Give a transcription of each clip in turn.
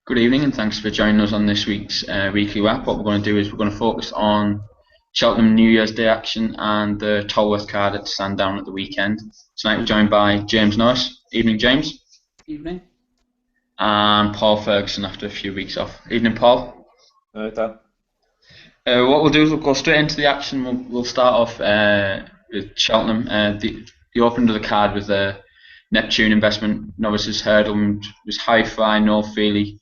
Good evening and thanks for joining us on this week's weekly wrap. What we're going to do is we're going to focus on Cheltenham New Year's Day action and the Tolworth card at Sandown at the weekend. Tonight we're joined by James Norris. Evening, James. Evening. And Paul Ferguson after a few weeks off. Evening, Paul. Hi, Dan. What we'll do is we'll go straight into the action. We'll start off with Cheltenham. The opening of the card with the Neptune investment novices hurdle was High Fry, Noel Feely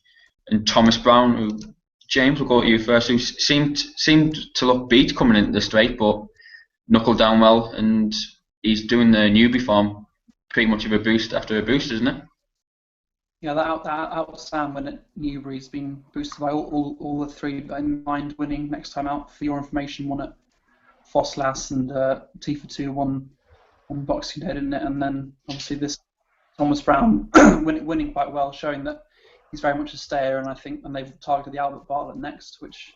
and Thomas Brown, who, James, we'll go to you first, who seemed to look beat coming into the straight, but knuckled down well, and he's doing the newbie form, pretty much of a boost after a boost, isn't it? Yeah, that out Sam when at Newbury's been boosted by all the three, but in mind winning next time out. For your information, one at Fosslas and T for 2 won on Boxing Day, didn't it? And then obviously this Thomas Brown winning quite well, showing that he's very much a stayer, and they've targeted the Albert Bartlett next, which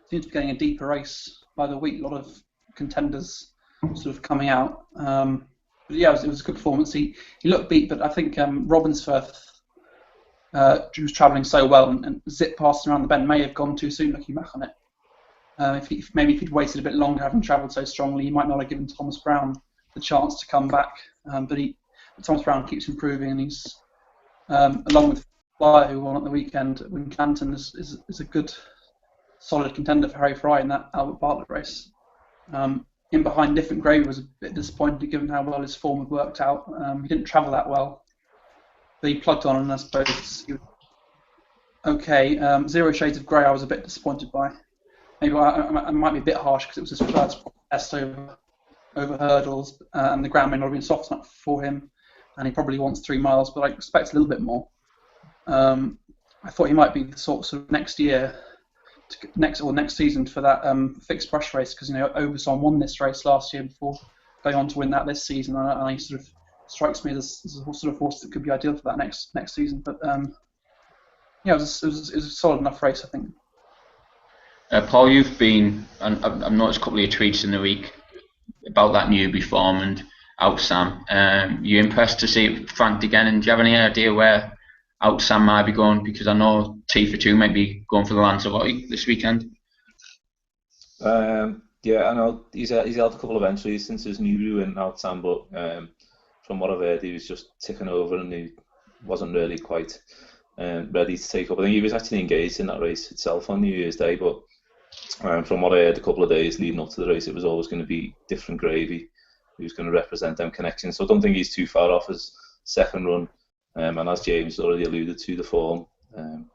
seems to be getting a deeper race by the week. A lot of contenders sort of coming out. But yeah, it was a good performance. He looked beat, but I think Robinsworth was travelling so well and zip past around the bend may have gone too soon looking back on it. If he'd waited a bit longer, having travelled so strongly, he might not have given Thomas Brown the chance to come back. But Thomas Brown keeps improving, and he's along with Fly, who won at the weekend at Wincanton, is a good, solid contender for Harry Fry in that Albert Bartlett race. In behind, Different Gravy was a bit disappointed given how well his form had worked out. He didn't travel that well, but he plugged on, and I suppose he was okay. Zero Shades of Grey I was a bit disappointed by. Maybe I might be a bit harsh because it was his first test over hurdles, and the ground may not have been soft enough for him, and he probably wants 3 miles, but I expect a little bit more. I thought he might be the sort of next season for that fixed brush race, because Oberson won this race last year before going on to win that this season, and he sort of strikes me as a sort of horse that could be ideal for that next season. But yeah, it was a solid enough race, I think. Paul, you've been, and I've noticed a couple of your tweets in the week about that newbie form and Out Sam. You impressed to see it franked again, and do you have any idea where Out Sam might be going? Because I know T for 2 might be going for the Lanzarote this weekend. Yeah, I know he's held a couple of entries since his Newbury win, Out Sam, but from what I've heard, he was just ticking over and he wasn't really quite ready to take up. I think he was actually engaged in that race itself on New Year's Day, but from what I heard a couple of days leading up to the race, it was always going to be Different Gravy who was going to represent them connections. So I don't think he's too far off his second run. And as James already alluded to, the form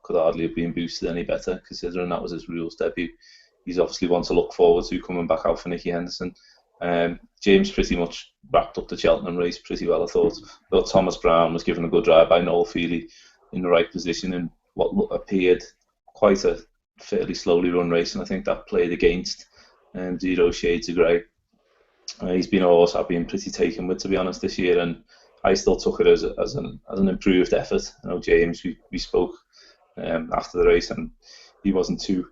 could hardly have been boosted any better, considering that was his rules debut. He's obviously one to look forward to coming back out for Nicky Henderson. James pretty much wrapped up the Cheltenham race pretty well, I thought. But Thomas Brown was given a good drive by Noel Feely in the right position in what appeared quite a fairly slowly run race, and I think that played against Zero Shades of Grey. He's been a horse I've been pretty taken with, to be honest, this year, and I still took it as an improved effort. I know James, we spoke after the race, and he wasn't too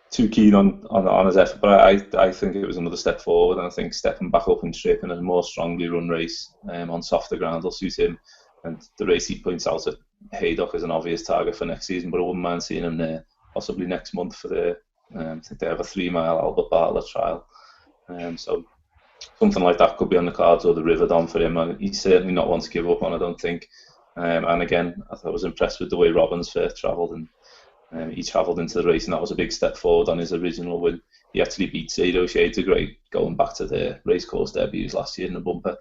keen on his effort, but I think it was another step forward, and I think stepping back up and trip in a more strongly run race on softer ground will suit him. And the race he points out at Haydock is an obvious target for next season, but I wouldn't mind seeing him there possibly next month for the I think they have a 3-mile Albert Bartlett trial. So something like that could be on the cards, or the River Don for him. And he's certainly not one to give up on, I don't think. And again, I was impressed with the way Robinsworth travelled, and he travelled into the race, and that was a big step forward on his original win. He actually beat Zero Shades of Grey going back to their racecourse debuts last year in the bumper.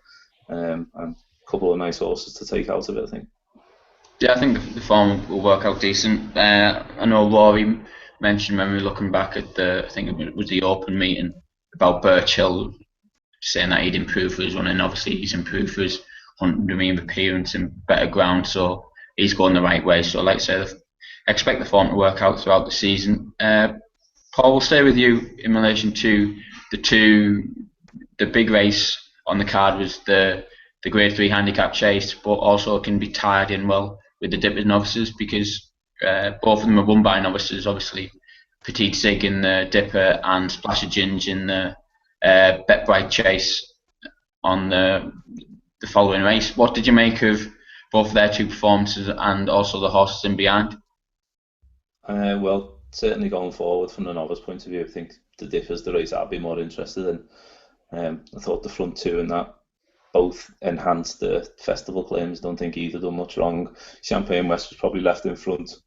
And a couple of nice horses to take out of it, I think. Yeah, I think the form will work out decent. I know Rory mentioned when we were looking back at I think it was the open meeting, about Birchill saying that he'd improved for his running. Obviously, he's improved for his 100-metre appearance and better ground, so he's going the right way. So, like I said, I expect the form to work out throughout the season. Paul, we'll stay with you in relation to the big race on the card was the Grade 3 handicap chase, but also can be tied in well with the Dipper novices, because both of them are won by novices, obviously. Petite Sig in the Dipper and Splash of Ginge in the Bet Bright chase on the following race. What did you make of both their two performances and also the horses in behind? Well, certainly going forward from the novice point of view, I think the Diff is the race I'd be more interested in. I thought the front two and that both enhanced the festival claims. Don't think either done much wrong. Champagne West was probably left in front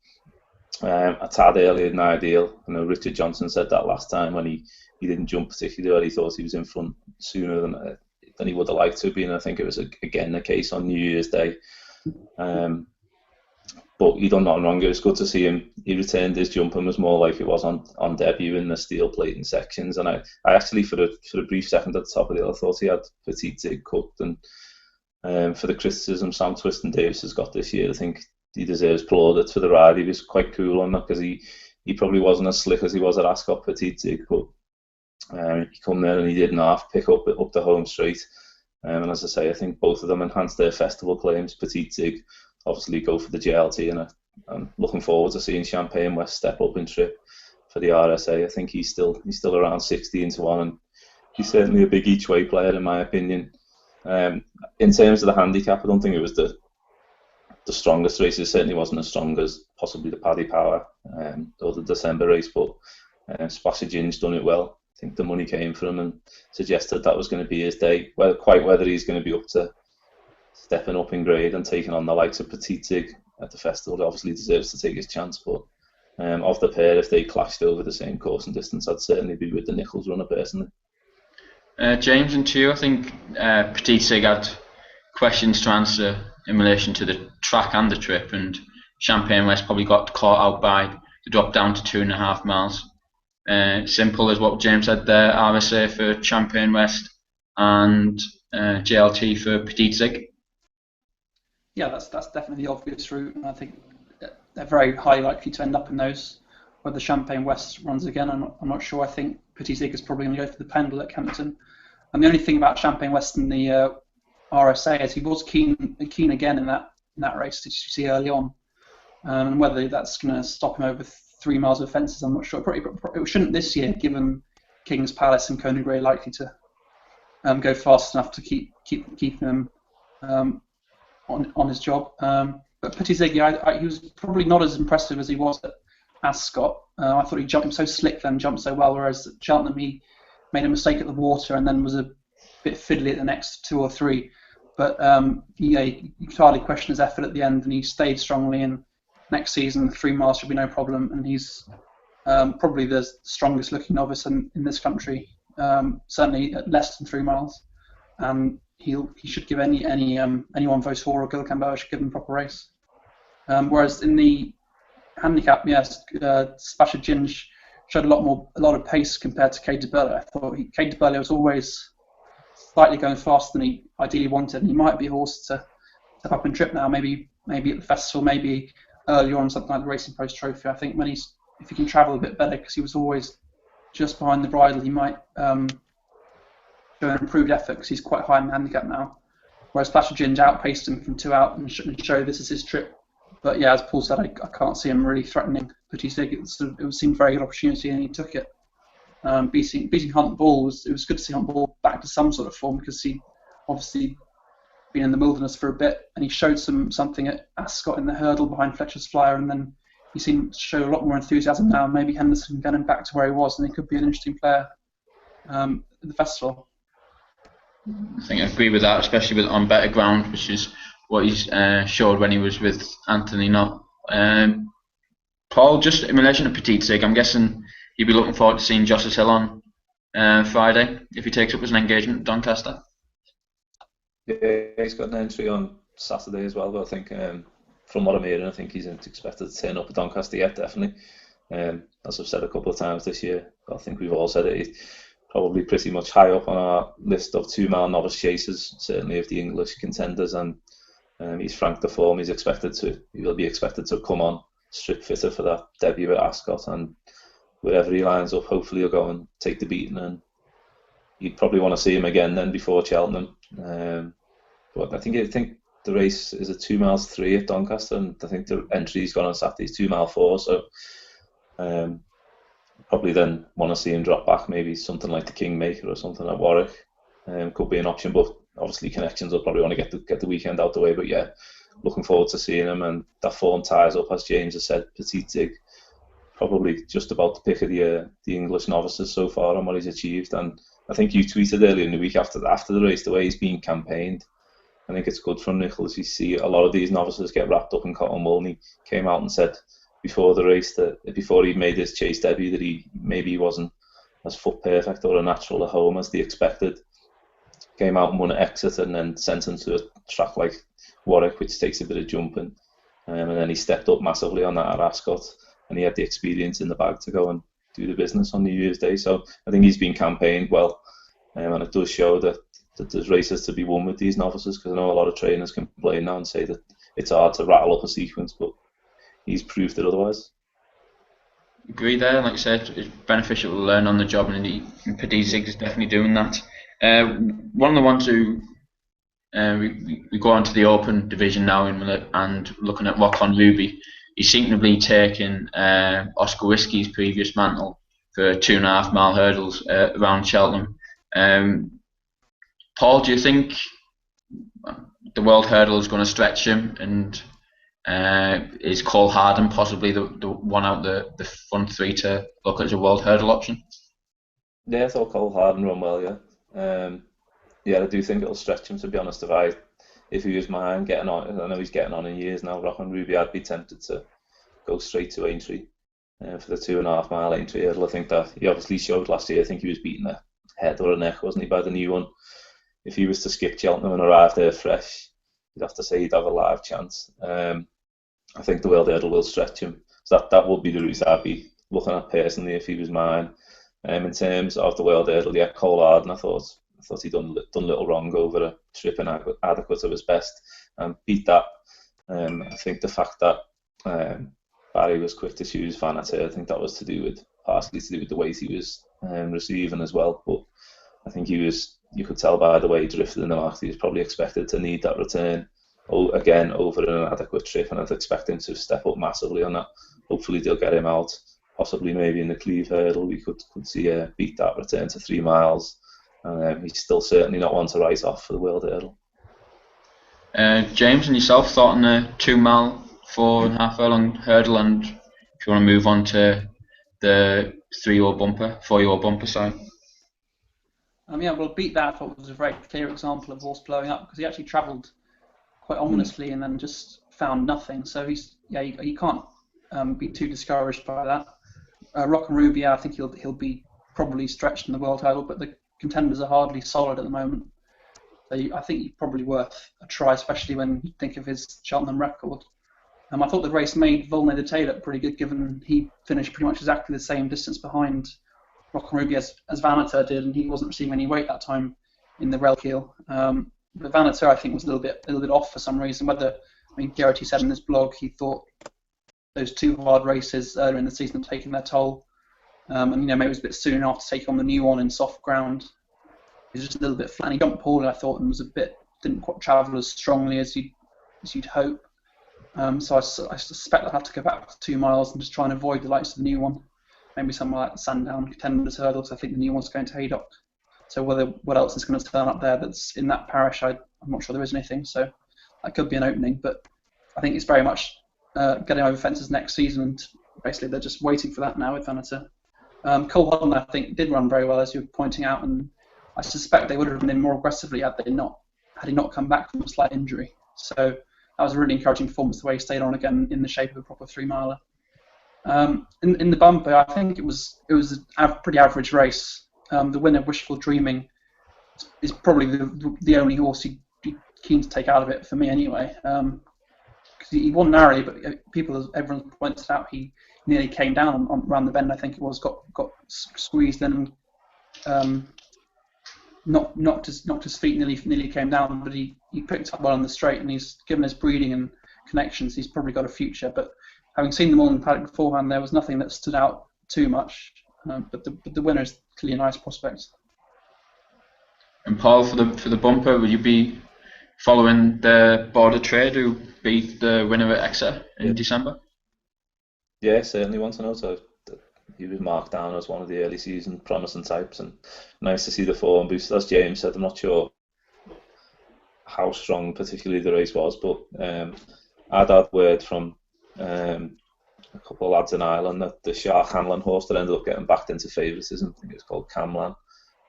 a tad earlier than ideal. I know Richard Johnson said that last time when he didn't jump particularly well. He thought he was in front sooner than he would have liked to be, and I think it was again the case on New Year's Day. But he done nothing wrong. It was good to see him. He returned his jump and was more like it was on debut in the steel plating sections. And I actually, for a brief second at the top of the hill, I thought he had Petit Zig cooked. And for the criticism Sam Twiston Davis has got this year, I think he deserves plaudits for the ride. He was quite cool on that because he probably wasn't as slick as he was at Ascot Petit Zig, but he come there and he did half pick up the home straight. And as I say, I think both of them enhanced their festival claims. Petit Zig obviously go for the JLT, and I'm looking forward to seeing Champagne West step up in trip for the RSA. I think he's still around 16-1, and he's certainly a big each way player in my opinion. In terms of the handicap, I don't think it was the strongest race. It certainly wasn't as strong as possibly the Paddy Power or the December race, but Splash of Ginge done it well. I think the money came for him and suggested that was going to be his day. Whether he's going to be up to stepping up in grade and taking on the likes of Petit Zig at the festival, obviously deserves to take his chance. But of the pair, if they clashed over the same course and distance, I'd certainly be with the Nichols runner personally. James, and to you, I think Petit Zig had questions to answer in relation to the track and the trip, and Champagne West probably got caught out by the drop down to 2.5 miles. Simple as what James said there, RSA for Champagne West and JLT for Petit Zig. Yeah, that's definitely the obvious route, and I think they're very highly likely to end up in those. Whether Champagne West runs again, I'm not sure. I think Petit Zig is probably going to go for the Pendle at Kempton. And the only thing about Champagne West in the RSA is he was keen again in that race, did you see early on? And whether that's going to stop him over 3 miles of fences, I'm not sure. It shouldn't this year, given King's Palace and Coney likely to go fast enough to keep him on his job. But Petit Zig, yeah, he was probably not as impressive as he was at Ascot. I thought he jumped so slick then, jumped so well, whereas at Cheltenham he made a mistake at the water and then was a bit fiddly at the next 2 or 3. But you could hardly question his effort at the end, and he stayed strongly. And next season, 3 miles should be no problem. And he's probably the strongest looking novice in this country, certainly at less than 3 miles. And he should give anyone Vos or Gil Campbell should give him a proper race. Whereas in the handicap, yes, Splash of Ginge showed a lot of pace compared to Cade de Burle. I thought Cade de Burle was always slightly going faster than he ideally wanted, and he might be a horse to step up and trip now. Maybe at the festival, maybe earlier on something like the Racing Post Trophy. I think if he can travel a bit better, because he was always just behind the bridle, he might show an improved effort because he's quite high in the handicap now. Whereas Splash of Ginge outpaced him from 2 out and showed this is his trip. But yeah, as Paul said, I can't see him really threatening Petit Zig. It seemed a very good opportunity, and he took it. Beating Hunt Ball it was good to see Hunt Ball back to some sort of form, because he obviously been in the wilderness for a bit, and he showed something at Ascot in the hurdle behind Fletcher's Flyer, and then he seemed to show a lot more enthusiasm now. Maybe Henderson can get him back to where he was, and he could be an interesting player at the festival. I think I agree with that, especially on better ground, which is what he's showed when he was with Anthony Knott. Paul, just in relation to Petit Zig, I'm guessing you'd be looking forward to seeing Justice Hill on Friday if he takes up his engagement at Doncaster. Yeah, he's got an entry on Saturday as well, but I think from what I'm hearing, I think he's expected to turn up at Doncaster yet, definitely. As I've said a couple of times this year, I think we've all said it, he's probably pretty much high up on our list of 2 mile novice chasers, certainly of the English contenders, and he's franked the form. He will be expected to come on strip fitter for that debut at Ascot, and wherever he lines up, hopefully he'll go and take the beating, and you'd probably want to see him again then before Cheltenham. But I think the race is a 2 miles 3 at Doncaster, and I think the entry he's got on Saturday is 2 mile 4, so probably then want to see him drop back, maybe something like the Kingmaker or something at Warwick. Could be an option, but obviously Connections will probably want to get the weekend out the way. But yeah, looking forward to seeing him, and that form ties up, as James has said, Petit Zig probably just about the pick of the English novices so far on what he's achieved. And I think you tweeted earlier in the week after the race, the way he's been campaigned, I think it's good from Nicholas. You see a lot of these novices get wrapped up in cotton wool, and he came out and said before the race that before he made his chase debut that he wasn't as foot perfect or a natural at home as they expected. Came out and won at Exeter and then sent him to a track like Warwick, which takes a bit of jumping. And then he stepped up massively on that at Ascot, and he had the experience in the bag to go and do the business on New Year's Day. So I think he's been campaigned well, and it does show that there's races to be won with these novices, because I know a lot of trainers complain now and say that it's hard to rattle up a sequence, but he's proved it otherwise. Agree there. Like I said, it's beneficial to learn on the job, and Padizig is definitely doing that. One of the ones who we go on to the Open division now and looking at Rockon Ruby, he's seemed to be taking Oscar Whiskey's previous mantle for 2.5 mile hurdles around Cheltenham. Paul, do you think the world hurdle is going to stretch him, and is Cole Harden possibly the one out the front three to look at as a world hurdle option? Yeah, I thought Cole Harden run well, yeah. Yeah, I do think it'll stretch him, to be honest. If he was mine, getting on, I know he's getting on in years now, Rockon Ruby, I'd be tempted to go straight to Aintree for the 2.5 mile Aintree hurdle. I think that he obviously showed last year. I think he was beating a head or a neck, wasn't he, by the new one. If he was to skip Cheltenham and arrive there fresh, you'd have to say he'd have a live chance. I think the world hurdle will stretch him. So that would be the route I'd be looking at personally if he was mine. In terms of the world hurdle, yeah, Cole Harden, I thought he'd done little wrong over a trip inadequate of his best and beat that. I think the fact that Barry was quick to choose Vanity, I think that was partially to do with the weight he was receiving as well. But I think you could tell by the way he drifted in the market, he was probably expected to need that return again over an inadequate trip, and I'd expect him to step up massively on that. Hopefully they'll get him out, possibly maybe in the Cleve hurdle we could see beat that return to 3 miles. And he's still certainly not one to write off for the world hurdle. James, and yourself, thought on the 2 mile 4.5 furlong hurdle, and if you want to move on to the 4-year-old bumper side. Yeah, well, beat that I thought was a very clear example of horse blowing up, because he actually travelled quite ominously and then just found nothing. So you can't be too discouraged by that. Rockon Ruby, I think he'll be probably stretched in the world title, but the contenders are hardly solid at the moment. So I think he's probably worth a try, especially when you think of his Cheltenham record. I thought the race made Volney the Tay look pretty good, given he finished pretty much exactly the same distance behind Rockon Ruby as Vanater did, and he wasn't receiving any weight that time in the Relkeel. But Vanater, I think, was a little bit off for some reason. Garrity said in his blog he thought those 2 hard races earlier in the season had taken their toll, and maybe it was a bit soon after taking on the new one in soft ground. He was just a little bit flat. He jumped poorly, I thought, and didn't quite travel as strongly as you'd hope. So I suspect I'll have to go back to 2 miles and just try and avoid the likes of the new one. Maybe somewhere like the Sandown Contenders Hurdle, because I think the new one's going to Haydock. So what else is going to turn up there that's in that parish, I'm not sure there is anything. So that could be an opening, but I think it's very much getting over fences next season, and basically they're just waiting for that now with Vanater. Cole Harden, I think, did run very well, as you were pointing out, and I suspect they would have run in more aggressively had he not come back from a slight injury. So that was a really encouraging performance, the way he stayed on again in the shape of a proper 3-miler. In the bumper, I think it was a pretty average race. The winner, Wishful Dreaming, is probably the only horse he'd be keen to take out of it, for me anyway. Because he won narrowly, but everyone pointed out, he nearly came down around the bend. I think it was got squeezed in and knocked his feet, nearly came down. But he picked up well on the straight, and he's given his breeding and connections, he's probably got a future. But having seen them all in paddock beforehand, there was nothing that stood out too much. But the winner is clearly a nice prospect. And Paul, for the bumper, would you be following the Border Trade, who beat the winner at Exeter in December? Yeah, certainly want to know. So he was marked down as one of the early season promising types, and nice to see the form boost. As James said, I'm not sure how strong particularly the race was, but I'd had word from a couple of lads in Ireland, that the Shark Hanlon horse that ended up getting backed into favouritism, I think it was called Camlan,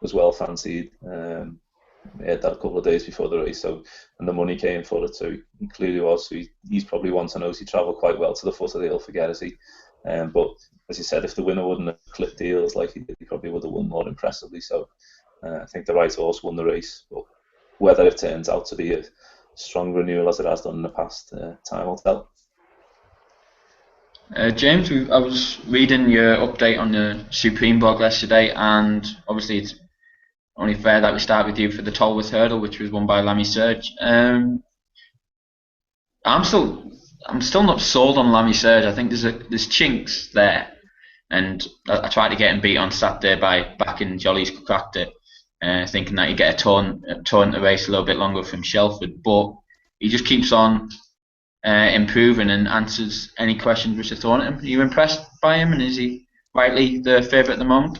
was well fancied. He had that a couple of days before the race, so, and the money came for it, so he clearly was. So he's probably one to note. He travelled quite well to the foot of the hill for Gersey. But as you said, if the winner wouldn't have clipped deals like he did, he probably would have won more impressively. So I think the right horse won the race. But whether it turns out to be a strong renewal as it has done in the past, time will tell. James, I was reading your update on the Supreme blog yesterday, and obviously it's only fair that we start with you for the Tolworth hurdle, which was won by Lammy Surge. I'm still not sold on Lammy Surge. I think there's chinks there, and I tried to get him beat on Saturday by backing Jolly's Cracked It, thinking that he'd get a turn to race a little bit longer from Shelford, but he just keeps on improving and answers any questions which are thrown at him. Are you impressed by him, and is he rightly the favourite at the moment?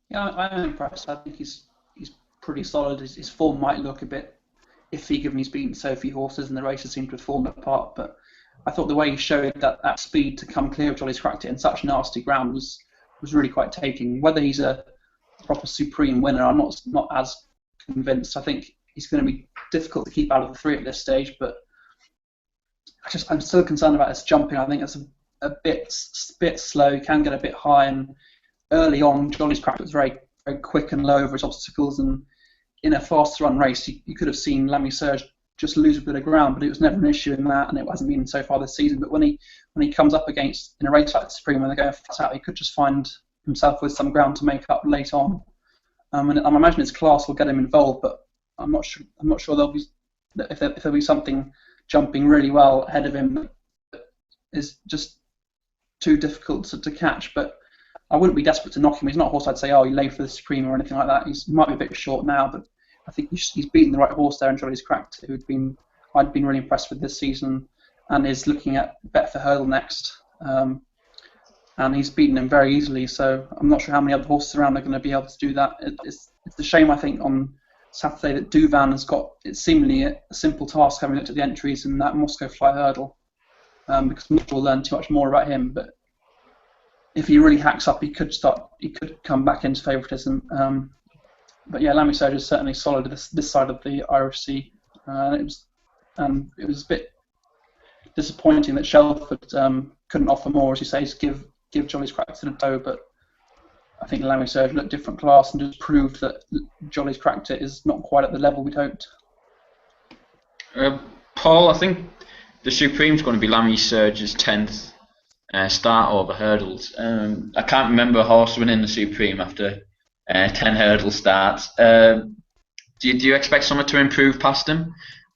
Yeah, I'm impressed. I think he's pretty solid. His form might look a bit iffy given he's beaten so few horses and the races seem to have fallen apart, but I thought the way he showed that speed to come clear of Jolly's Cracked It in such nasty ground was really quite taking. Whether he's a proper Supreme winner, I'm not as convinced. I think he's going to be difficult to keep out of the three at this stage, but I'm still concerned about his jumping. I think it's a bit slow. He can get a bit high, and early on, Jolly's Cracked It was very, very quick and low over his obstacles, and in a fast run race, you could have seen Lammy Surge just lose a bit of ground, but it was never an issue in that, and it hasn't been so far this season. But when he comes up against, in a race like the Supreme, when they're going flat out, he could just find himself with some ground to make up late on. And I imagine his class will get him involved, but I'm not sure if there'll be something jumping really well ahead of him that is just too difficult to catch. But I wouldn't be desperate to knock him. He's not a horse I'd say, oh, he lay for the Supreme or anything like that. He might be a bit short now, but I think he's beaten the right horse there, and Jolly's Cracked It, I'd been really impressed with this season, and is looking at Bet for Hurdle next. And he's beaten him very easily, so I'm not sure how many other horses around are going to be able to do that. It's a shame, I think, on Saturday that Douvan has got, it's seemingly a simple task having looked at the entries in that Moscow Fly Hurdle, because I'm not sure we'll learn too much more about him, but if he really hacks up, he could come back into favouritism. But yeah, Lammy Surge is certainly solid this side of the Irish Sea. It was a bit disappointing that Shelford couldn't offer more, as you say, to give Jolly's Cracked It a go. But I think Lammy Surge looked different class and just proved that Jolly's Cracked It is not quite at the level we'd hoped. Paul, I think the Supreme's going to be Lammy Surge's 10th start over hurdles. I can't remember a horse winning the Supreme after 10 hurdle starts. Do you expect someone to improve past him,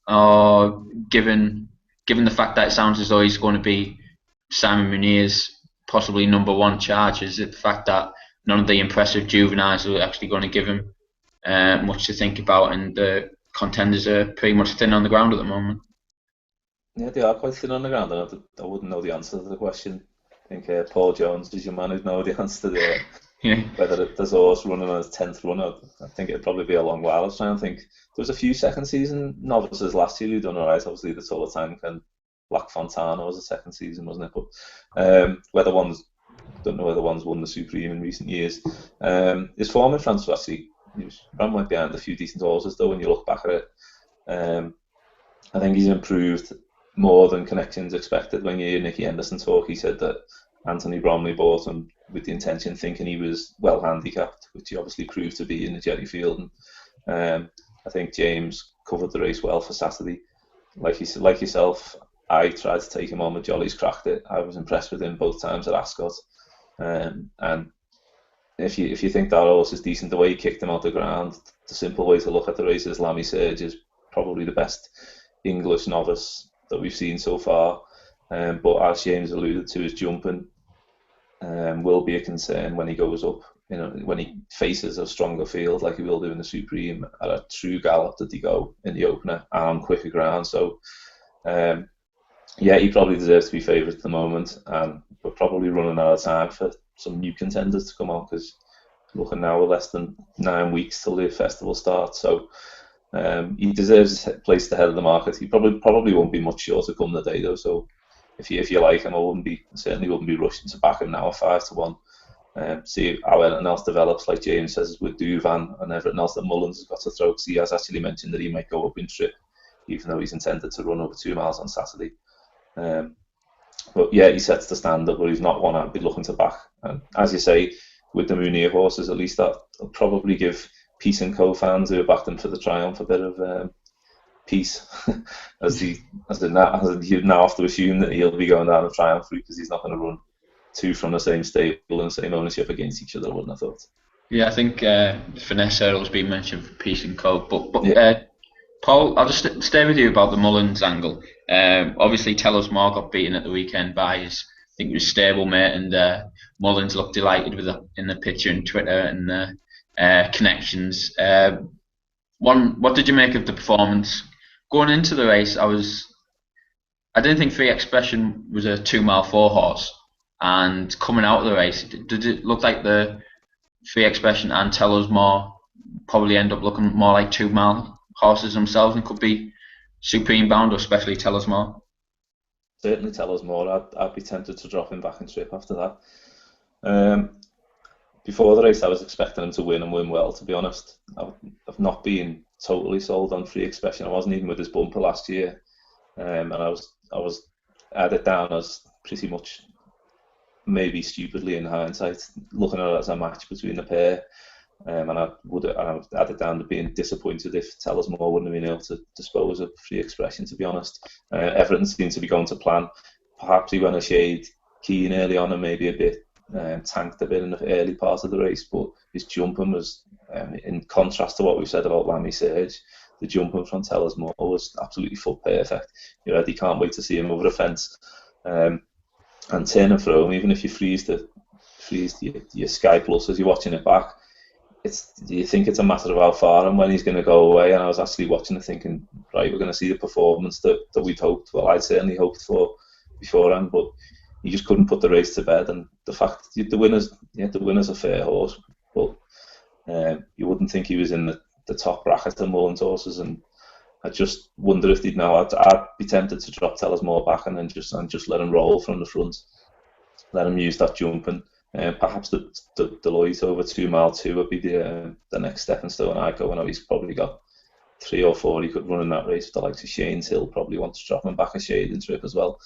or given the fact that it sounds as though he's going to be Simon Munir's possibly number one charge, is it the fact that none of the impressive juveniles are actually going to give him much to think about, and the contenders are pretty much thin on the ground at the moment? Yeah, they are quite thin on the ground, and I wouldn't know the answer to the question. I think Paul Jones is your man who'd know the answer to whether there's a horse running on his 10th run. I think it'd probably be a long while. I was trying to think. There was a few second season novices last year who done alright. Obviously, the Tour Tank and Black Fontana was a second season, wasn't it? But don't know whether one's won the Supreme in recent years. His form in France was actually, he ran right behind a few decent horses though. When you look back at it, I think he's improved more than connections expected. When you hear Nicky Henderson talk, he said that Anthony Bromley bought him with the intention, thinking he was well handicapped, which he obviously proved to be in the Jerry Field. And I think James covered the race well for Saturday. Like yourself, I tried to take him on with Jolly's Cracked It. I was impressed with him both times at Ascot. And if you think that horse is decent, the way he kicked him out the ground, the simple way to look at the race is Lammy Surge is probably the best English novice that we've seen so far. But as James alluded to, his jumping will be a concern when he goes up. You know, when he faces a stronger field like he will do in the Supreme at a true gallop that he go in the opener and on quicker ground. So, he probably deserves to be favourite at the moment, and we're probably running out of time for some new contenders to come on, because looking now we're less than 9 weeks till the festival starts. So he deserves a place at the head of the market. He probably won't be much short to come the day though. So if you like him, certainly wouldn't be rushing to back him now at 5-1. See how anything else develops, like James says, with Duvan and everything else that Mullins has got to throw. Because he has actually mentioned that he might go up in trip, even though he's intended to run over 2 miles on Saturday. But yeah, he sets the standard, but he's not one I'd be looking to back. And as you say, with the Munir horses, at least that'll probably give Peace and Co fans who have backed him for the Triumph a bit of peace, as you now have to assume that he'll be going down the Triumph route, because he's not going to run two from the same stable and same ownership against each other, I wouldn't have thought. Yeah, I think finesse hurdle's been mentioned for Peace and Co. But Paul, I'll just stay with you about the Mullins angle. Obviously, Tell Us More got beaten at the weekend by his, I think it was stablemate, and Mullins looked delighted with it in the picture and Twitter and connections. What did you make of the performance? Going into the race, I didn't think Free Expression was a 2 mile 4 horse, and coming out of the race, did it look like the Free Expression and Tell Us More probably end up looking more like 2 mile horses themselves and could be supreme bound, or especially Tell Us More? Certainly Tell Us More. I'd be tempted to drop him back in trip after that. Before the race, I was expecting him to win and win well, to be honest. I've not been totally sold on Free Expression. I wasn't even with his bumper last year, and I had it down as pretty much, maybe stupidly in hindsight, looking at it as a match between the pair. And I had it down to being disappointed if Tell Us More wouldn't have been able to dispose of Free Expression, to be honest. Everything seemed to be going to plan. Perhaps he went a shade keen early on and maybe a bit tanked a bit in the early part of the race, but his jumping was, in contrast to what we've said about Lammy Surge, the jumping from Tell Us More was absolutely foot perfect. You can't wait to see him over the fence and turn and throw him. Even if you freeze your Sky Plus as you're watching it back, you think it's a matter of how far and when he's going to go away. And I was actually watching it thinking, right, we're going to see the performance that we'd hoped. Well, I'd certainly hoped for beforehand, but he just couldn't put the race to bed. And the fact the winner's a fair horse, but you wouldn't think he was in the top bracket of Mullins horses. And I just wonder if they'd know. I'd be tempted to drop Tell Us More back and then just let him roll from the front, let him use that jumping. Perhaps the Deloitte over 2 mile 2 would be the next stepping stone. I know he's probably got 3 or 4 he could run in that race with the likes of Shane's. He'll probably want to drop him back a shade in trip as well.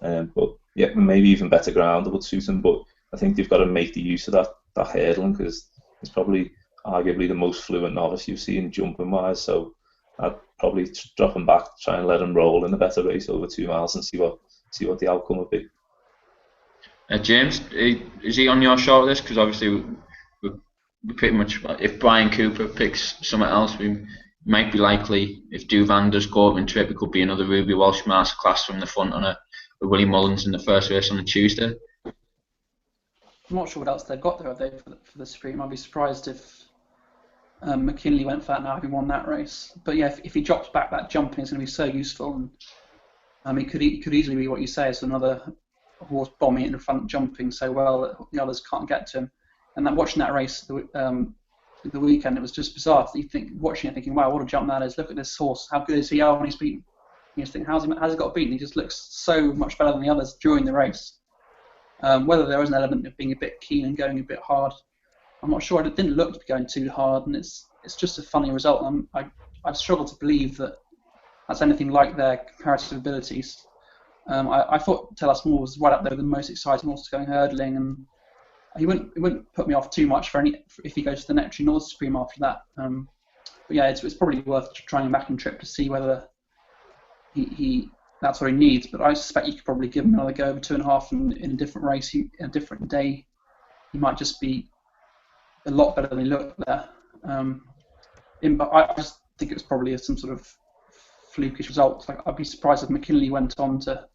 But yeah, maybe even better ground would suit him. But I think they've got to make the use of that hurdling, because it's probably arguably the most fluent novice you've seen jumping wise. So I'd probably drop him back, try and let him roll in a better race over 2 miles and see what the outcome would be. James, is he on your short list? Because obviously we pretty much, if Brian Cooper picks something else, we might be likely, if Duvan does go up in trip, it could be another Ruby Walsh masterclass from the front on a Willie Mullins in the first race on a Tuesday. I'm not sure what else they've got there, have they, for the Supreme? I'd be surprised if McKinley went for that now, having won that race. But yeah, if he drops back, that jumping is going to be so useful. And it could easily be what you say, it's another horse bombing in the front, jumping so well that the others can't get to him. And then watching that race the weekend, it was just bizarre. You think, watching it, thinking, wow, what a jump that is! Look at this horse, how good is he? Oh, and he's beaten. You just think, how's he got beaten? He just looks so much better than the others during the race. Whether there is an element of being a bit keen and going a bit hard, I'm not sure. It didn't look to be going too hard, and it's just a funny result. I struggle to believe that that's anything like their comparative abilities. I thought Tell Us More was right up there with the most exciting horses going hurdling, and he wouldn't put me off too much if he goes to the Neptune or the Supreme after that. But yeah, it's probably worth trying him back in trip to see whether he that's what he needs. But I suspect you could probably give him another go over 2.5 in a different race, a different day. He might just be a lot better than he looked there. But I just think it was probably some sort of flukish result. Like, I'd be surprised if McKinley went on to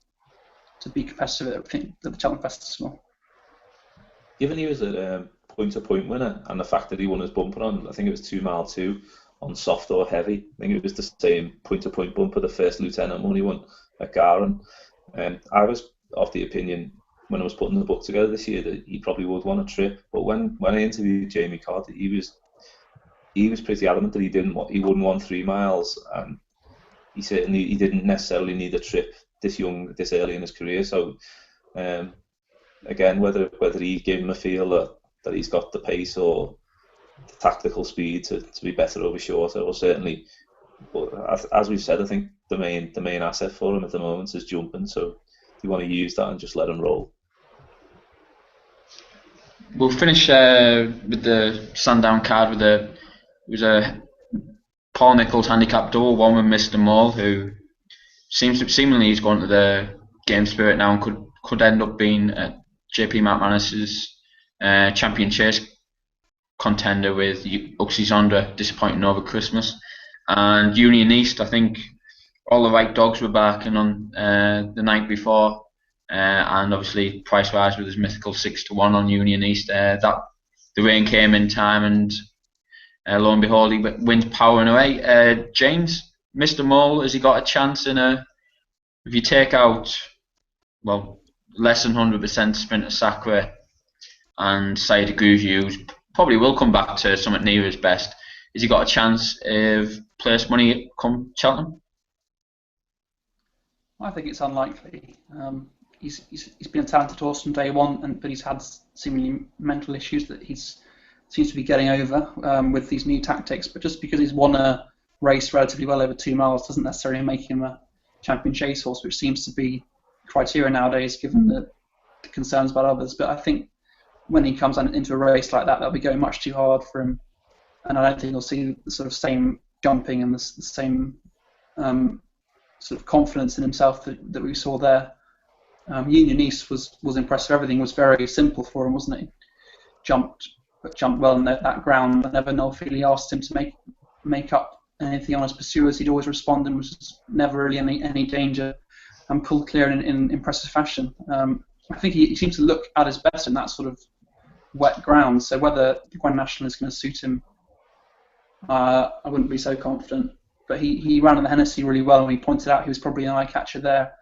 be competitive at the Cheltenham Festival. Given he was a point-to-point winner, and the fact that he won his bumper on, I think it was 2 mile 2 on soft or heavy. I think it was the same point-to-point bumper the first lieutenant when he won at Garin. I was of the opinion when I was putting the book together this year that he probably would want a trip. But when I interviewed Jamie Codd, he was pretty adamant that he wouldn't want 3 miles, and he didn't necessarily need a trip this young, this early in his career. So again, whether he gave him a feel that he's got the pace or the tactical speed to be better over shorter, or certainly, but as we've said, I think the main asset for him at the moment is jumping. So you want to use that and just let him roll. We'll finish with the Sandown card it was a Paul Nicholls handicap double, one with Mr. Mole, who seemingly he's gone to the game spirit now and could end up being JP McManus's champion chase contender with Uxie Zondra disappointing over Christmas. And Union East, I think all the right dogs were barking on the night before, and obviously price-wise with his mythical 6-1 on Union East. That the rain came in time, and lo and behold, he wins powering away. James, Mr. Mole, has he got a chance in a? If you take out, well, less than 100% Sprinter Sacre and Saïd Gouji, who probably will come back to something near his best, has he got a chance of place money come Cheltenham? I think it's unlikely. He's been a talented horse from day one, but he's had seemingly mental issues that seems to be getting over with these new tactics. But just because he's won a race relatively well over 2 miles doesn't necessarily make him a champion chase horse, which seems to be criteria nowadays, given the concerns about others. But I think when he comes into a race like that, that'll be going much too hard for him, and I don't think he'll see the sort of same jumping and the same sort of confidence in himself that we saw there. Union East was impressive. Everything was very simple for him, wasn't it? Jumped well in that ground. Whenever Noel Feely asked him to make up anything on his pursuers, he'd always respond and was never really any danger, and pulled clear in impressive fashion. I think he seems to look at his best in that sort of wet ground. So whether the Grand National is going to suit him, I wouldn't be so confident. But he ran in the Hennessy really well, and we pointed out he was probably an eye catcher there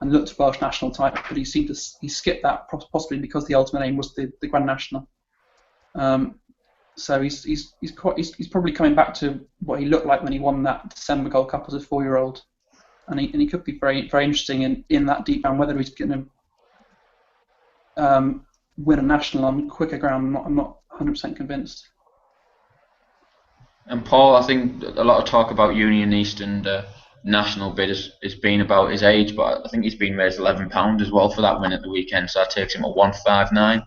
and looked Welsh national type, but he skipped that possibly because the ultimate aim was the Grand National. So he's probably coming back to what he looked like when he won that December Gold Cup as a 4-year-old, and he could be very very interesting in that deep round. Whether he's going to win a national on quicker ground, I'm not 100% convinced. And Paul, I think a lot of talk about Union East and national bid has been about his age, but I think he's been raised £11 as well for that win at the weekend, so that takes him at 159.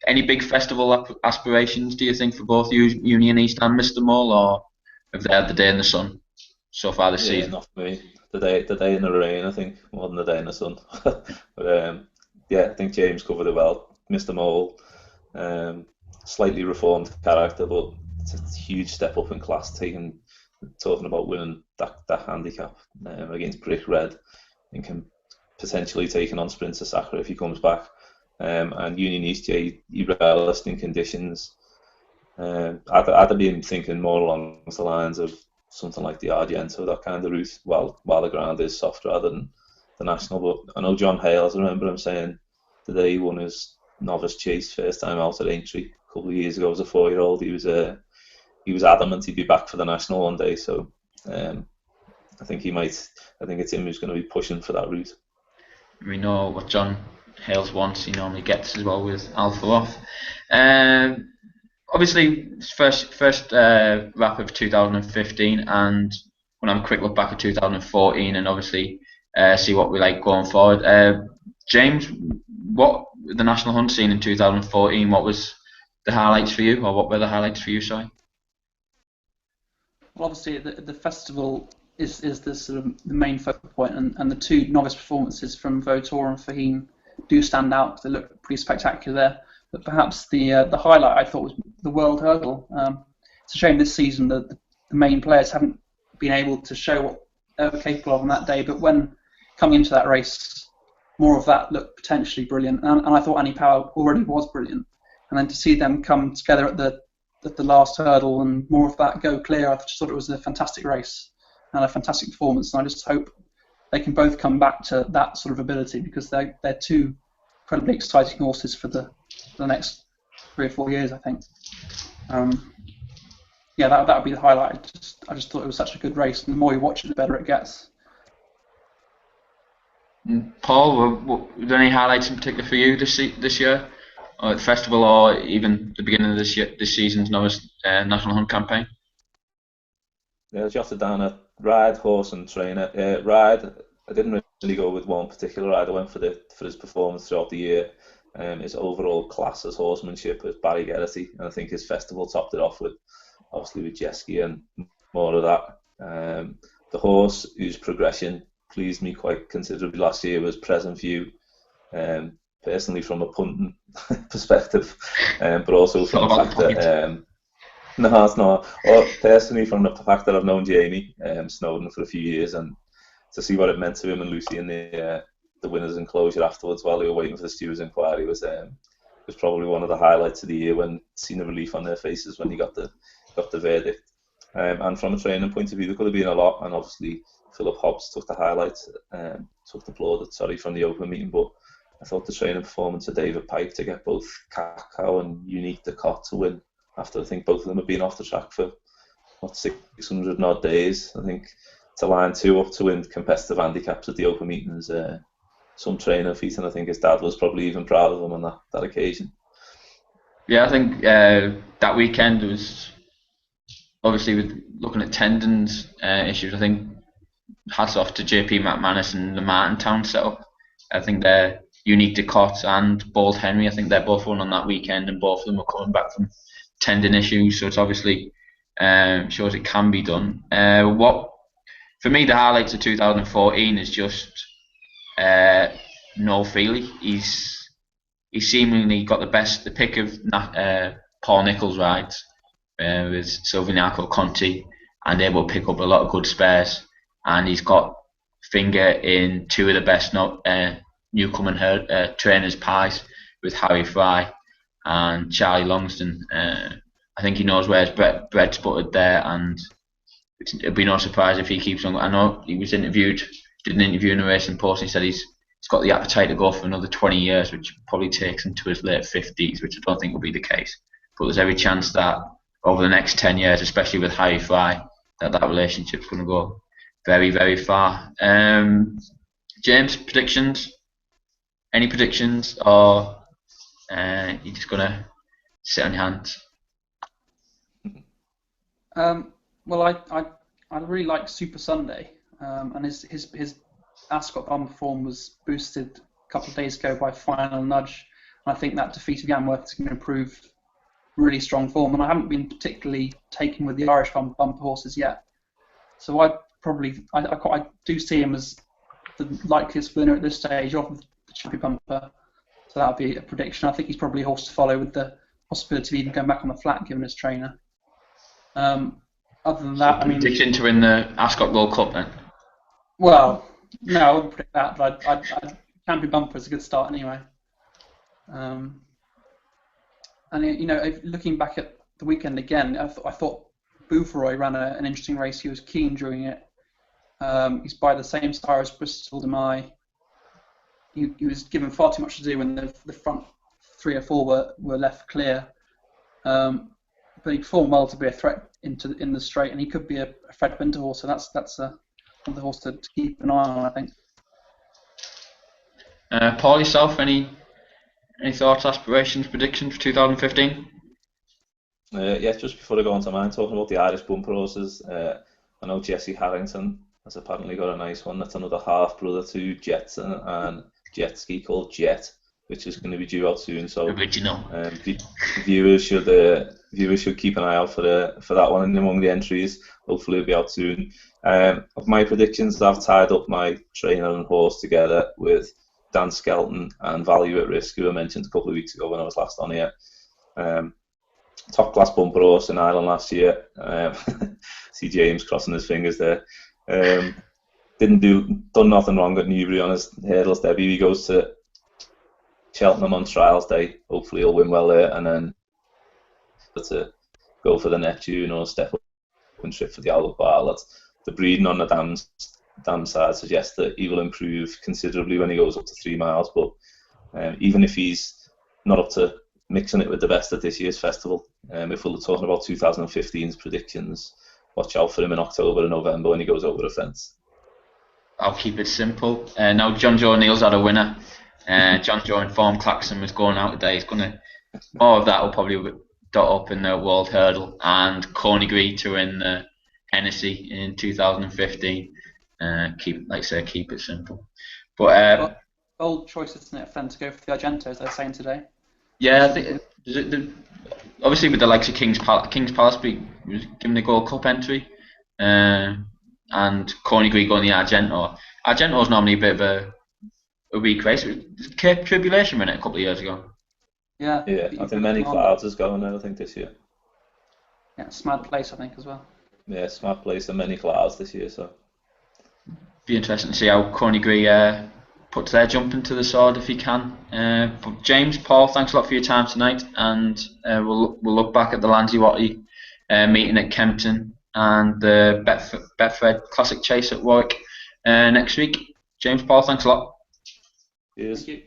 Any big festival aspirations, do you think, for both Union East and Mr. Mole, or have they had the day in the sun so far this season? Not for me. The day in the rain, I think, more than the day in the sun. But I think James covered it well. Mr. Mole, slightly reformed character, but it's a huge step up in class. Talking about winning that handicap against Brick Red, and can potentially taking on Sprinter Sacre if he comes back. And Union East, he realised in conditions. I'd have been thinking more along the lines of something like the Argento, that kind of route, while the ground is soft rather than the National. But I know John Hales, I remember him saying the day he won his novice chase first time out at Aintree a couple of years ago as a 4-year-old, he was adamant he'd be back for the National one day. So I think it's him who's going to be pushing for that route. We know what John Hales wants. He normally gets as well with Alpha Off. Obviously, first wrap of 2015, and when I'm quick look back at 2014, and obviously see what we like going forward. James, what the National Hunt scene in 2014? What was the highlights for you, or what were the highlights for you? Sorry. Well, obviously the festival is the sort of the main focal point, and the two novice performances from Vautour and Fahine do stand out. They look pretty spectacular there. But perhaps the highlight I thought was the World Hurdle. It's a shame this season that the main players haven't been able to show what they were capable of on that day. But when coming into that race, more of that looked potentially brilliant. And I thought Annie Power already was brilliant. And then to see them come together at the last hurdle and more of that go clear, I just thought it was a fantastic race and a fantastic performance. And I just hope they can both come back to that sort of ability, because they're two incredibly exciting horses for the next 3 or 4 years, I think. That would be the highlight. I just thought it was such a good race, and the more you watch it, the better it gets. Paul, were there any highlights in particular for you this year, or at the festival, or even the beginning of this season's Norris National Hunt campaign? Yeah, I jotted down a ride, horse, and trainer. Ride, I didn't really go with one particular ride. I went for his performance throughout the year. His overall class as horsemanship with Barry Geraghty, and I think his festival topped it off with Jeski and more of that. The horse, whose progression pleased me quite considerably last year, was Present View. Personally, from a punting perspective, but also from the fact that no, it's not. Or personally, from the fact that I've known Jamie Snowden for a few years, and to see what it meant to him and Lucy in the winners' enclosure afterwards, while they were waiting for the stewards' inquiry, was probably one of the highlights of the year, when seeing the relief on their faces when he got the verdict. And from a training point of view, there could have been a lot, and obviously Philip Hobbs took the highlights, took the plaudits, from the open meeting, but I thought the training performance of David Pike to get both Cacao and Unique Decot to win, after I think both of them have been off the track for 600 odd days. I think to line two up to win competitive handicaps at the open meetings, some training feat, and I think his dad was probably even proud of him on that occasion. Yeah, I think that weekend was obviously, with looking at tendons issues. I think hats off to JP McManus and the Martintown setup. I think they're Unique Decot and Bald Henry. I think they're both run on that weekend, and both of them are coming back from tendon issues. So it's obviously shows it can be done. For me, the highlights of 2014 is just Noel Feely. He's seemingly got the pick of Paul Nicholls' rides with Silviniaco Conti, and able to pick up a lot of good spares. And he's got finger in two of the best newcomer trainers' pies with Harry Fry and Charlie Longston. I think he knows where his bread's buttered there, and it'd be no surprise if he keeps on. I know he was did an interview in the Racing Post, and he said he's got the appetite to go for another 20 years, which probably takes him to his late 50s, which I don't think will be the case. But there's every chance that over the next 10 years, especially with Harry Fry, that relationship's going to go very, very far. James, predictions? Any predictions, or you just going to sit on your hands? Well, I really like Super Sunday, and his Ascot bumper form was boosted a couple of days ago by Final Nudge, and I think that defeat of Yanworth is going to improve really strong form. And I haven't been particularly taken with the Irish bumper horses yet, so I do see him as the likeliest winner at this stage of the Champion Bumper. So that would be a prediction. I think he's probably a horse to follow, with the possibility of even going back on the flat given his trainer. Other than that, prediction to win the Ascot Gold Cup then? Well, no, I wouldn't predict that, but Champion Bumper is a good start anyway. And looking back at the weekend again, I thought Bouveroy ran an interesting race. He was keen during it. He's by the same star as Bristol de Mai. He was given far too much to do when the front 3 or 4 were left clear. But he performed well to be a threat in the straight, and he could be a Fred Winter horse. So that's another horse to keep an eye on, I think. Paul, yourself, any thoughts, aspirations, predictions for 2015? Yeah, just before I go on to mine, talking about the Irish bumper horses, I know Jesse Harrington has apparently got a nice one. That's another half brother to Jetson and Jetski called Jet, which is going to be due out soon. So original. Viewers should keep an eye out for that one and among the entries. Hopefully it'll be out soon. Of my predictions, I've tied up my trainer and horse together with Dan Skelton and Value at Risk, who I mentioned a couple of weeks ago when I was last on here. Top class bumper horse in Ireland last year. See James crossing his fingers there. Done nothing wrong at Newbury on his hurdles debut. He goes to Cheltenham on trials day. Hopefully he'll win well there, and then to go for the Neptune or step up and trip for the Albert Bar. That's the breeding on the dam side suggests that he will improve considerably when he goes up to 3 miles. But even if he's not up to mixing it with the best at this year's festival, if we're talking about 2015's predictions, watch out for him in October and November when he goes over the fence. I'll keep it simple. Now John Joe O'Neill's had a winner. John Joe informed Claxon was going out today. He's gonna more of that will probably dot up in the World Hurdle, and Cornigree to win the Hennessy in 2015. Keep it simple. But bold choice, isn't it, for them to go for the Argento, as they're saying today? yeah, I think obviously with the likes of King's Palace was given the Gold Cup entry, and Cornigree going the Argento. Argento's normally a bit of a weak race. Cape Tribulation ran it a couple of years ago. Yeah. Yeah, I think many clouds is going there, I think, this year. Yeah, Smad Place, I think, as well. Yeah, Smart Place and many clouds this year, so. Be interesting to see how Cornigree puts their jump into the sword if he can. But James, Paul, thanks a lot for your time tonight, and we'll look back at the Lanzarote meeting at Kempton and the Betfred Classic Chase at Warwick next week. James, Paul, thanks a lot. Cheers. Thank you.